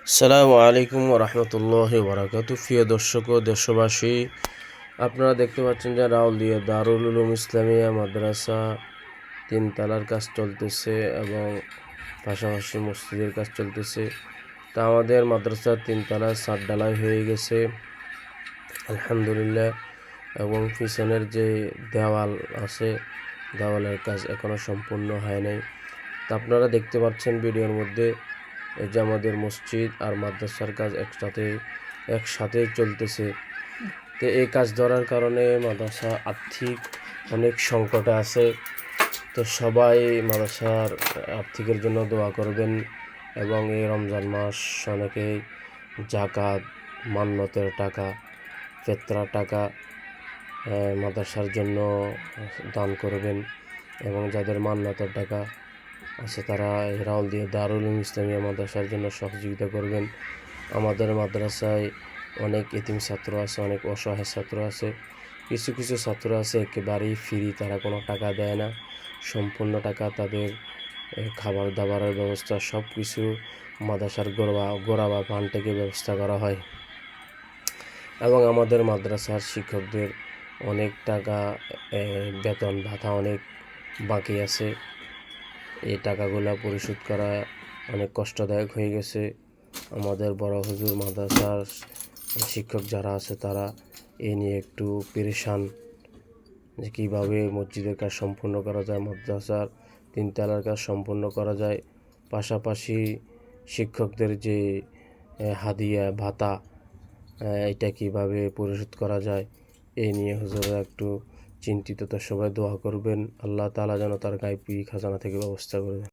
আসসালামু আলাইকুম রহমতুল্লাহ বারাকাতু। প্রিয় দর্শক ও দেশবাসী, আপনারা দেখতে পাচ্ছেন যে রাউলিয়া দারুল উলুম ইসলামিয়া মাদ্রাসা তিনতলার কাজ চলতেছে এবং পাশাপাশি মসজিদের কাজ চলতেছে। তা আমাদের মাদ্রাসার তিনতলার ছাদ ঢালাই হয়ে গেছে আলহামদুলিল্লাহ, এবং পিছনের যে দেওয়াল আছে দেওয়ালের কাজ এখনও সম্পূর্ণ হয় নাই। তা আপনারা দেখতে পাচ্ছেন ভিডিওর মধ্যে এই যে আমাদের মসজিদ আর মাদ্রাসার কাজ একসাথে চলতেছে। তো এই কাজ ধরার কারণে মাদ্রাসা আর্থিক অনেক সংকটে আছে। তো সবাই মাদ্রাসার আর্থিকের জন্য দোয়া করবেন এবং এই রমজান মাস অনেকেই জাকাত, মান্নতের টাকা, ফেতরার টাকা মাদ্রাসার জন্য দান করবেন এবং যাদের মান্নতের টাকা আছে তারা রাউলিয়া দারুল উলুম ইসলামিয়া মাদ্রাসার জন্য সহযোগিতা করবেন। আমাদের মাদ্রাসায় অনেক এতিম ছাত্র আছে, অনেক অসহায় ছাত্র আছে। কিছু কিছু ছাত্র আছে একেবারেই ফ্রি, তারা কোনো টাকা দেয় না, সম্পূর্ণ টাকা তাদের খাবার দাবারের ব্যবস্থা সব কিছু মাদ্রাসার গোড়া বা ফান্ড থেকে ব্যবস্থা করা হয়। এবং আমাদের মাদ্রাসার শিক্ষকদের অনেক টাকা বেতন ভাতা অনেক বাকি আছে। এই টাকাগুলো পরিশোধ করা অনেক কষ্টদায়ক হয়ে গেছে। আমাদের বড় হুজুর মাদ্রাসার শিক্ষক যারা আছে তারা এ নিয়ে একটু পেরেশান যে কীভাবে মসজিদের কাজ সম্পূর্ণ করা যায়, মাদ্রাসার তিনতলার কাজ সম্পূর্ণ করা যায়, পাশাপাশি শিক্ষকদের যে হাদিয়া ভাতা এটা কীভাবে পরিশোধ করা যায় এই নিয়ে হুজুররা একটু চিন্তিত। তো সবাই দোয়া করবেন, আল্লাহ তাআলা যেন তার গায়বী খাজানা থেকে ব্যবস্থা করে দেন।